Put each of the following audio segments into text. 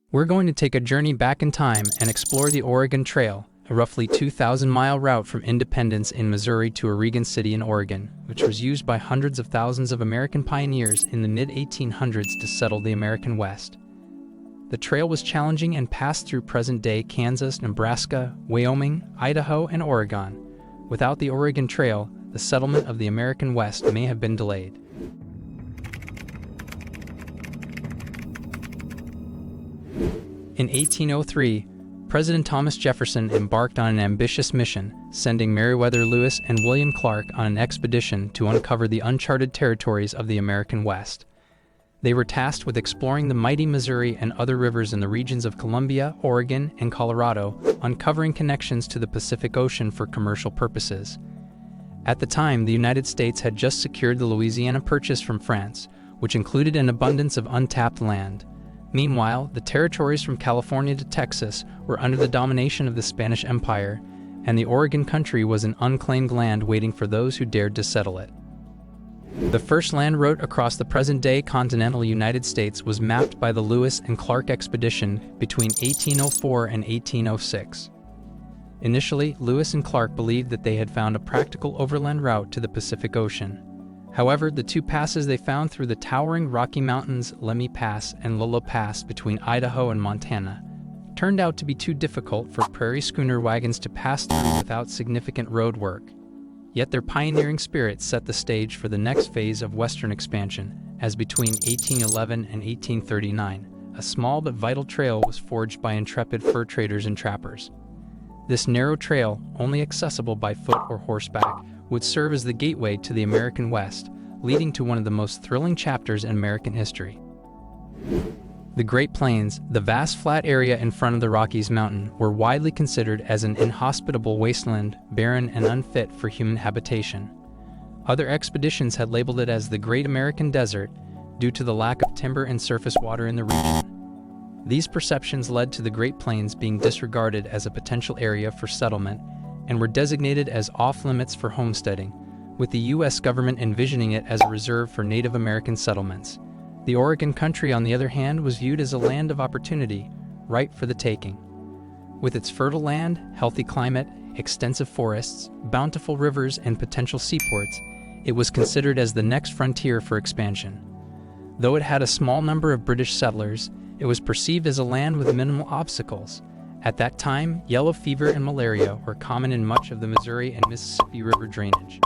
We're going to take a journey back in time and explore the Oregon Trail, a roughly 2,000-mile route from Independence in Missouri to Oregon City in Oregon, which was used by hundreds of thousands of American pioneers in the mid-1800s to settle the American West. The trail was challenging and passed through present-day Kansas, Nebraska, Wyoming, Idaho, and Oregon. Without the Oregon Trail, the settlement of the American West may have been delayed. In 1803, President Thomas Jefferson embarked on an ambitious mission, sending Meriwether Lewis and William Clark on an expedition to uncover the uncharted territories of the American West. They were tasked with exploring the mighty Missouri and other rivers in the regions of Columbia, Oregon, and Colorado, uncovering connections to the Pacific Ocean for commercial purposes. At the time, the United States had just secured the Louisiana Purchase from France, which included an abundance of untapped land. Meanwhile, the territories from California to Texas were under the domination of the Spanish Empire, and the Oregon country was an unclaimed land waiting for those who dared to settle it. The first land route across the present-day continental United States was mapped by the Lewis and Clark expedition between 1804 and 1806. Initially, Lewis and Clark believed that they had found a practical overland route to the Pacific Ocean. However, the two passes they found through the towering Rocky Mountains, Lemhi Pass and Lolo Pass between Idaho and Montana, turned out to be too difficult for prairie schooner wagons to pass through without significant road work. Yet their pioneering spirit set the stage for the next phase of Western expansion, as between 1811 and 1839, a small but vital trail was forged by intrepid fur traders and trappers. This narrow trail, only accessible by foot or horseback, would serve as the gateway to the American West, leading to one of the most thrilling chapters in American history. The Great Plains, the vast flat area in front of the Rockies Mountain, were widely considered as an inhospitable wasteland, barren and unfit for human habitation. Other expeditions had labeled it as the Great American Desert due to the lack of timber and surface water in the region. These perceptions led to the Great Plains being disregarded as a potential area for settlement and were designated as off-limits for homesteading, with the U.S. government envisioning it as a reserve for Native American settlements. The Oregon country, on the other hand, was viewed as a land of opportunity, ripe for the taking. With its fertile land, healthy climate, extensive forests, bountiful rivers, and potential seaports, it was considered as the next frontier for expansion. Though it had a small number of British settlers, it was perceived as a land with minimal obstacles. At that time, yellow fever and malaria were common in much of the Missouri and Mississippi River drainage.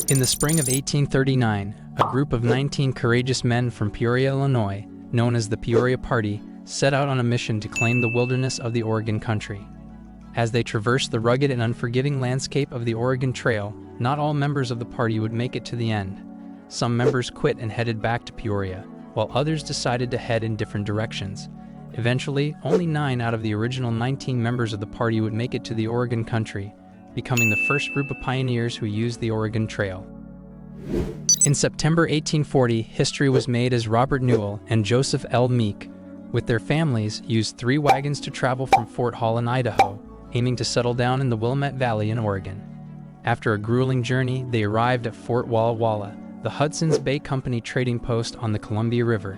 In the spring of 1839, a group of 19 courageous men from Peoria, Illinois, known as the Peoria Party, set out on a mission to claim the wilderness of the Oregon country. As they traversed the rugged and unforgiving landscape of the Oregon Trail, not all members of the party would make it to the end. Some members quit and headed back to Peoria, while others decided to head in different directions. Eventually, only 9 out of the original 19 members of the party would make it to the Oregon country, becoming the first group of pioneers who used the Oregon Trail. In September 1840, history was made as Robert Newell and Joseph L. Meek, with their families, used 3 wagons to travel from Fort Hall in Idaho, aiming to settle down in the Willamette Valley in Oregon. After a grueling journey, they arrived at Fort Walla Walla, the Hudson's Bay Company trading post on the Columbia River.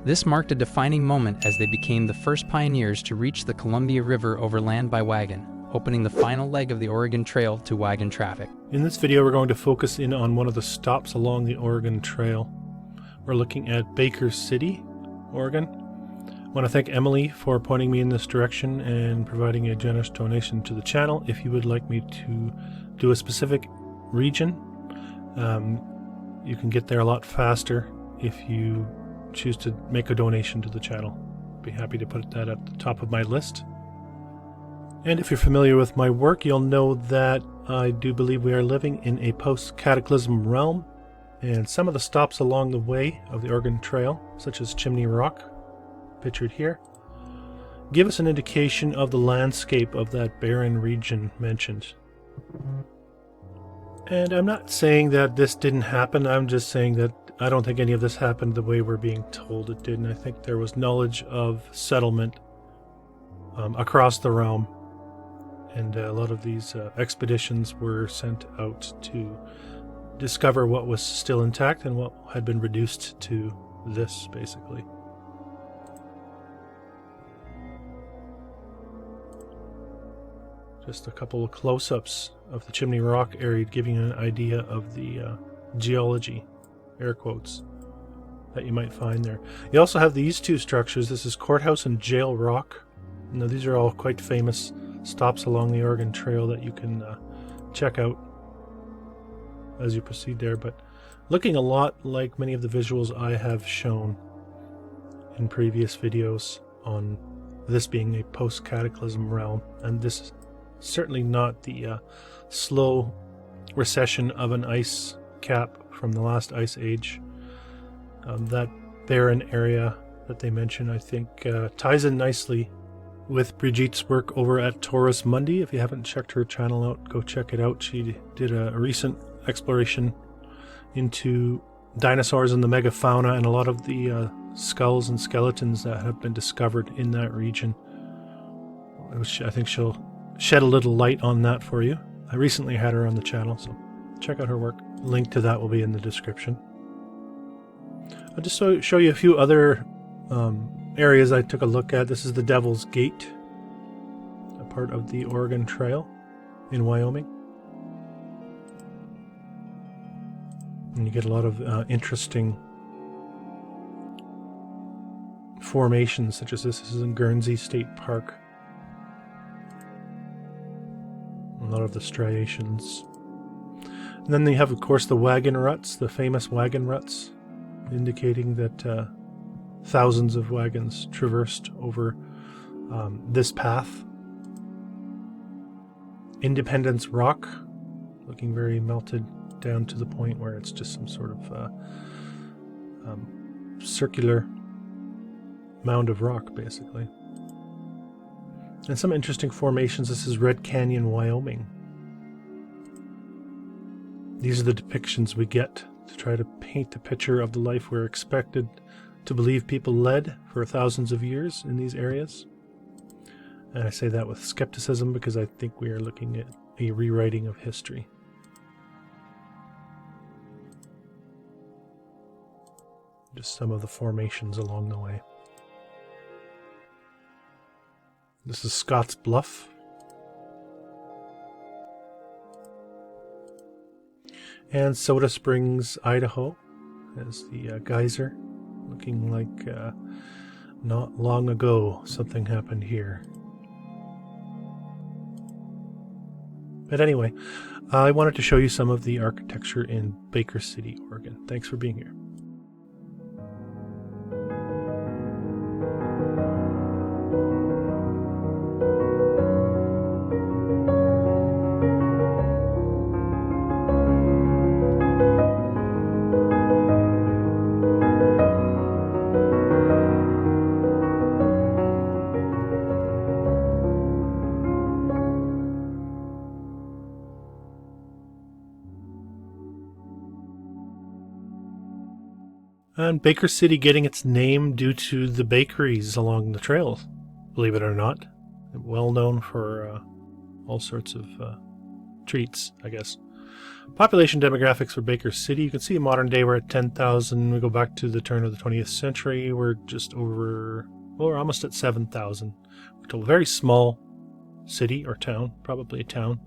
This marked a defining moment as they became the first pioneers to reach the Columbia River overland by wagon, opening the final leg of the Oregon Trail to wagon traffic. In this video, we're going to focus in on one of the stops along the Oregon Trail. We're looking at Baker City, Oregon. I want to thank Emily for pointing me in this direction and providing a generous donation to the channel. If you would like me to do a specific region, you can get there a lot faster if you choose to make a donation to the channel. Be happy to put that at the top of my list. And if you're familiar with my work, you'll know that I do believe we are living in a post-cataclysm realm, and some of the stops along the way of the Oregon Trail, such as Chimney Rock, pictured here, give us an indication of the landscape of that barren region mentioned. And I'm not saying that this didn't happen, I'm just saying that I don't think any of this happened the way we're being told it did, and I think there was knowledge of settlement across the realm, and a lot of these expeditions were sent out to discover what was still intact and what had been reduced to this, basically. Just a couple of close-ups of the Chimney Rock area, giving you an idea of the geology, air quotes, that you might find there. You also have these two structures. This is Courthouse and Jail Rock. Now, these are all quite famous stops along the Oregon Trail that you can check out as you proceed there, but looking a lot like many of the visuals I have shown in previous videos on this being a post-cataclysm realm, and this is certainly not the slow recession of an ice cap from the last ice age. That barren area that they mention, I think, ties in nicely with Brigitte's work over at Torus Mundi. If you haven't checked her channel out, go check it out. She did a recent exploration into dinosaurs and the megafauna and a lot of the skulls and skeletons that have been discovered in that region, which I think she'll shed a little light on that for you. I recently had her on the channel, so check out her work. Link to that will be in the description. I'll just show you a few other areas I took a look at. This is the Devil's Gate, a part of the Oregon Trail in Wyoming. And you get a lot of interesting formations, such as this is in Guernsey State Park. A lot of the striations. And then they have, of course, the wagon ruts, the famous wagon ruts, indicating that thousands of wagons traversed over this path. Independence Rock, looking very melted down to the point where it's just some sort of circular mound of rock, basically. And some interesting formations. This is Red Canyon, Wyoming. These are the depictions we get to try to paint a picture of the life we're expected to believe people led for thousands of years in these areas. And I say that with skepticism because I think we are looking at a rewriting of history. Just some of the formations along the way. This is Scotts Bluff. And Soda Springs, Idaho, as the geyser, looking like not long ago something happened here. But anyway, I wanted to show you some of the architecture in Baker City, Oregon. Thanks for being here. And Baker City getting its name due to the bakeries along the trail, believe it or not. Well known for all sorts of treats, I guess. Population demographics for Baker City. You can see modern day we're at 10,000. We go back to the turn of the 20th century. We're just over, well, we're almost at 7,000. We're a very small city or town, probably a town,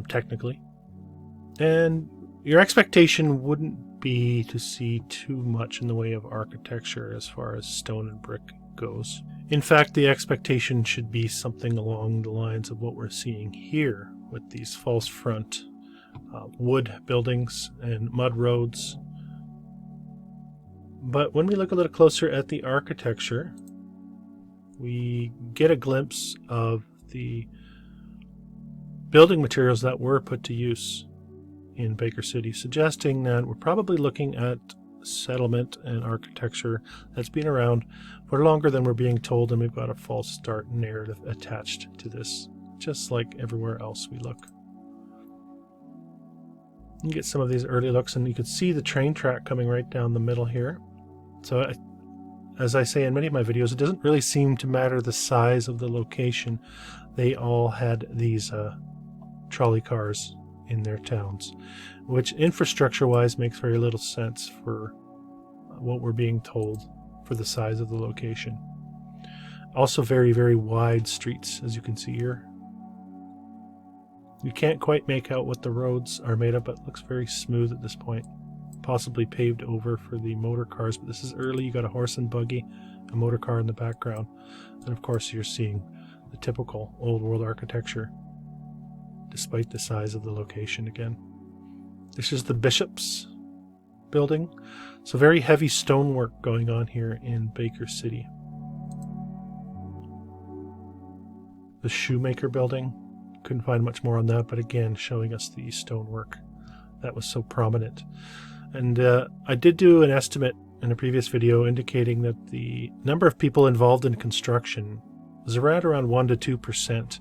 technically. And your expectation wouldn't be to see too much in the way of architecture as far as stone and brick goes. In fact, the expectation should be something along the lines of what we're seeing here with these false front wood buildings and mud roads. But when we look a little closer at the architecture, we get a glimpse of the building materials that were put to use in Baker City, suggesting that we're probably looking at settlement and architecture that's been around for longer than we're being told, and we've got a false start narrative attached to this, just like everywhere else we look. You get some of these early looks, and you can see the train track coming right down the middle here. So as I say in many of my videos, it doesn't really seem to matter the size of the location. They all had these trolley cars in their towns, which infrastructure-wise makes very little sense for what we're being told for the size of the location. Also very, very wide streets, as you can see here. You can't quite make out what the roads are made of, but it looks very smooth at this point. Possibly paved over for the motor cars, but this is early. You got a horse and buggy, a motor car in the background, and of course you're seeing the typical old world architecture, despite the size of the location again. This is the Bishop's building, so very heavy stonework going on here in Baker City. The Shoemaker building, couldn't find much more on that, but again showing us the stonework that was so prominent. And I did do an estimate in a previous video indicating that the number of people involved in construction was around 1 to 2%.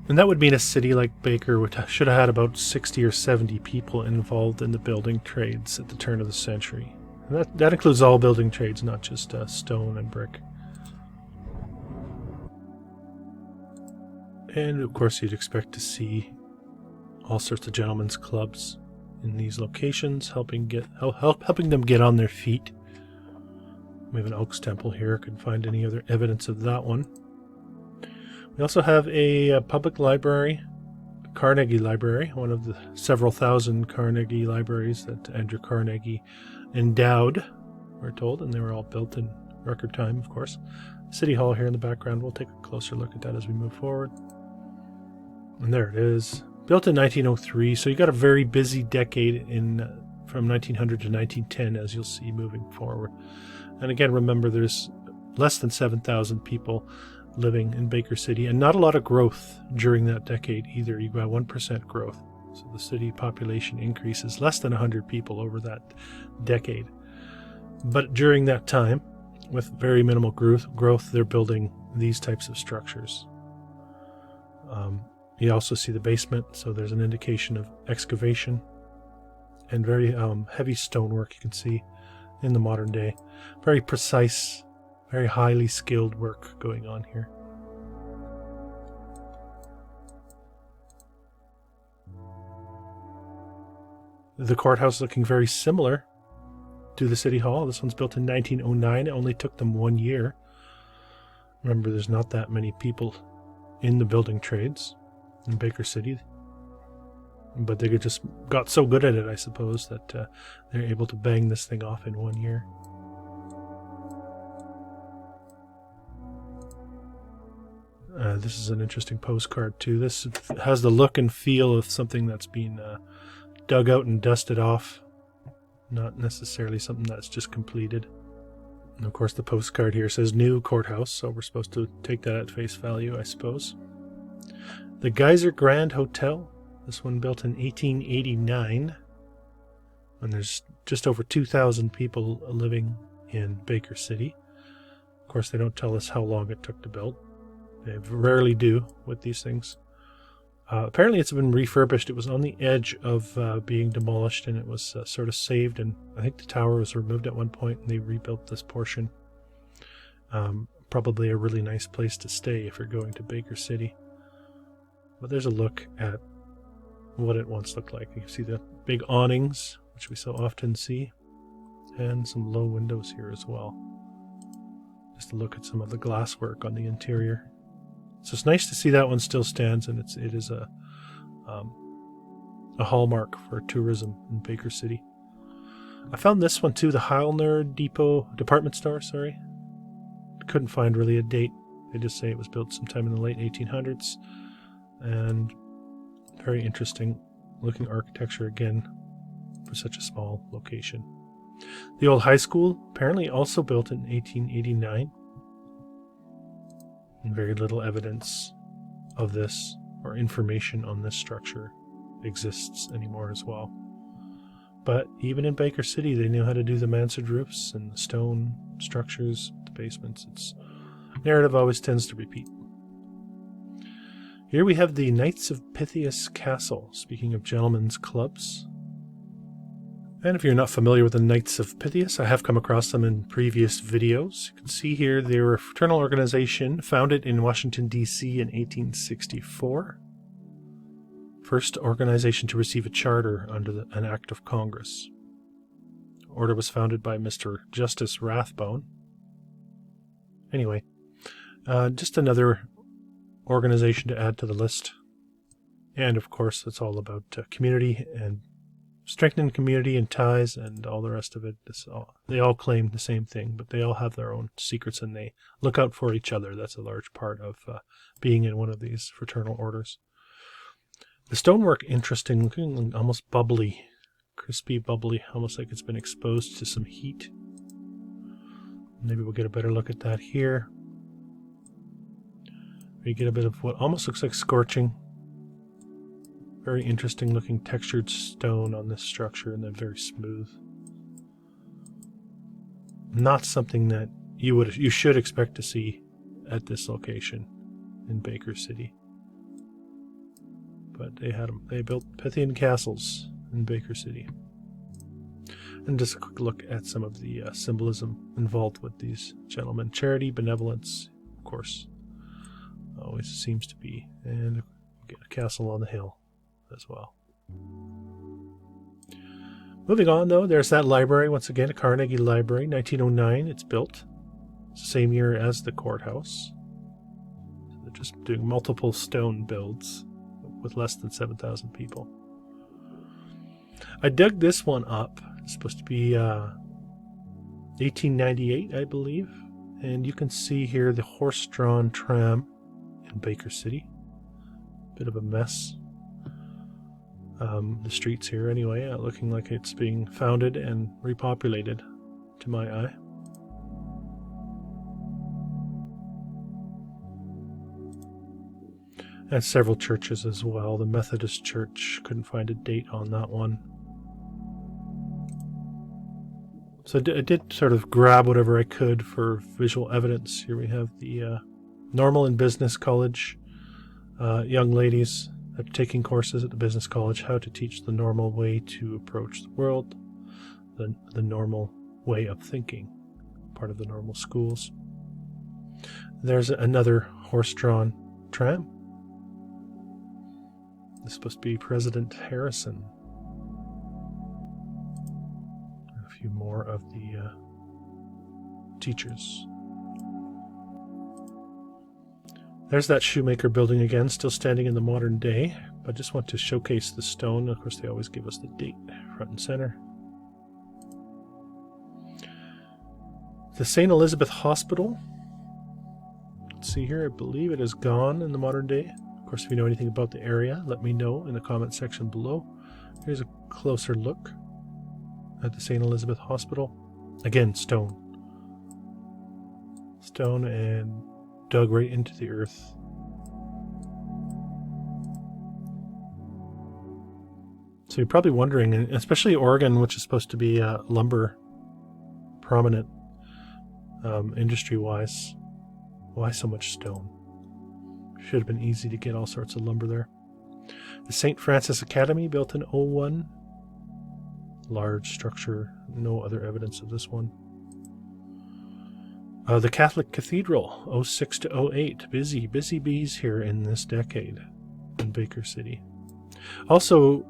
And that would mean a city like Baker should have had about 60 or 70 people involved in the building trades at the turn of the century. And that includes all building trades, not just stone and brick. And of course you'd expect to see all sorts of gentlemen's clubs in these locations, helping them get on their feet. We have an Oaks Temple here. Couldn't find any other evidence of that one. We also have a public library, Carnegie Library, one of the several thousand Carnegie libraries that Andrew Carnegie endowed, we're told, and they were all built in record time, of course. City Hall here in the background. We'll take a closer look at that as we move forward. And there it is. Built in 1903, so you got a very busy decade from 1900 to 1910, as you'll see moving forward. And again, remember, there's less than 7,000 people living in Baker City, and not a lot of growth during that decade either. You got 1% growth, so the city population increases less than 100 people over that decade. But during that time, with very minimal growth, they're building these types of structures. You also see the basement, so there's an indication of excavation and very heavy stonework you can see in the modern day. Very precise, very highly skilled work going on here. The courthouse looking very similar to the City Hall. This one's built in 1909. It only took them 1 year. Remember, there's not that many people in the building trades in Baker City, but they just got so good at it, I suppose, that they're able to bang this thing off in 1 year. This is an interesting postcard too. This has the look and feel of something that's been dug out and dusted off, not necessarily something that's just completed. And of course the postcard here says new courthouse, so we're supposed to take that at face value, I suppose. The Geyser Grand Hotel, this one built in 1889, and there's just over 2,000 people living in Baker City. Of course, they don't tell us how long it took to build. They rarely do with these things. Apparently it's been refurbished. It was on the edge of being demolished, and it was sort of saved, and I think the tower was removed at one point, and they rebuilt this portion. Probably a really nice place to stay if you're going to Baker City. But there's a look at what it once looked like. You can see the big awnings, which we so often see, and some low windows here as well. Just a look at some of the glasswork on the interior. So it's nice to see that one still stands, and it is a hallmark for tourism in Baker City. I found this one too, the Heilner Depot department store. Couldn't find really a date. They just say it was built sometime in the late 1800s. And very interesting looking architecture again for such a small location. The old high school, apparently also built in 1889. And very little evidence of this or information on this structure exists anymore as well. But even in Baker City, they knew how to do the mansard roofs and the stone structures, the basements. Narrative always tends to repeat. Here we have the Knights of Pythias Castle, speaking of gentlemen's clubs. And if you're not familiar with the Knights of Pythias, I have come across them in previous videos. You can see here they were a fraternal organization founded in Washington, D.C. in 1864. First organization to receive a charter under an act of Congress. The order was founded by Mr. Justice Rathbone. Anyway, just another organization to add to the list. And of course, it's all about community and strengthening community and ties and all the rest of it. They all claim the same thing, but they all have their own secrets and they look out for each other. That's a large part of being in one of these fraternal orders. The stonework, interesting, looking almost bubbly, crispy, bubbly, almost like it's been exposed to some heat. Maybe we'll get a better look at that here. We get a bit of what almost looks like scorching. Very interesting looking textured stone on this structure, and then very smooth. Not something that you should expect to see at this location in Baker City. But they built Pythian castles in Baker City. And just a quick look at some of the symbolism involved with these gentlemen. Charity, benevolence, of course, always seems to be. And a castle on the hill as well. Moving on, though, there's that library, once again, a Carnegie Library, 1909, it's built. It's the same year as the courthouse. So they're just doing multiple stone builds with less than 7,000 people. I dug this one up. It's supposed to be 1898, I believe. And you can see here the horse-drawn tram in Baker City. Bit of a mess. The streets here, anyway, looking like it's being founded and repopulated, to my eye. And several churches as well. The Methodist Church, couldn't find a date on that one. So I did sort of grab whatever I could for visual evidence. Here we have the Normal and Business College young ladies that are taking courses at the business college, how to teach the normal way to approach the world, the normal way of thinking, part of the normal schools. There's another horse-drawn tram. This is supposed to be President Harrison. A few more of the teachers. There's that shoemaker building again, still standing in the modern day. I just want to showcase the stone. Of course, they always give us the date front and center. The St. Elizabeth Hospital. Let's see here, I believe it is gone in the modern day. Of course, if you know anything about the area, let me know in the comment section below. Here's a closer look at the St. Elizabeth Hospital. Again, stone. Stone and dug right into the earth. So you're probably wondering, and especially Oregon, which is supposed to be lumber prominent industry-wise, why so much stone? Should have been easy to get all sorts of lumber there. The St. Francis Academy, built in 01. Large structure, no other evidence of this one. The Catholic Cathedral, 06 to 08. Busy bees here in this decade in Baker City. Also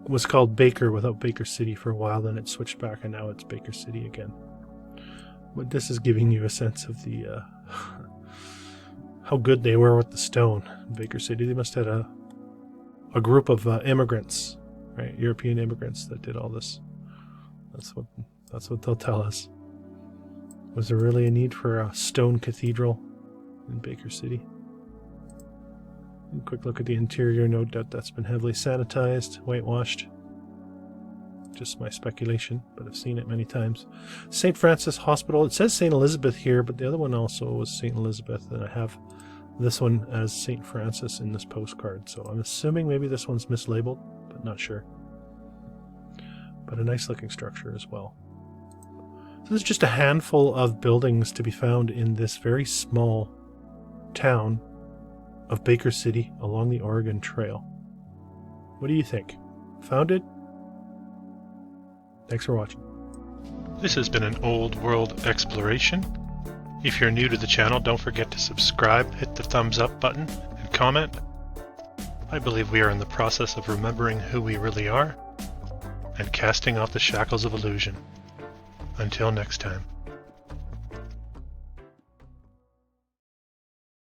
was called Baker without Baker City for a while, then it switched back and now it's Baker City again. But this is giving you a sense of the how good they were with the stone in Baker City. They must have had a group of immigrants, right? European immigrants that did all this. That's what they'll tell us. Was there really a need for a stone cathedral in Baker City? A quick look at the interior. No doubt that's been heavily sanitized, whitewashed. Just my speculation, but I've seen it many times. St. Francis Hospital. It says St. Elizabeth here, but the other one also was St. Elizabeth, and I have this one as St. Francis in this postcard. So I'm assuming maybe this one's mislabeled, but not sure. But a nice looking structure as well. So there's just a handful of buildings to be found in this very small town of Baker City along the Oregon Trail. What do you think? Found it? Thanks for watching. This has been an old world exploration. If you're new to the channel, don't forget to subscribe, hit the thumbs up button, and comment. I believe we are in the process of remembering who we really are and casting off the shackles of illusion. Until next time.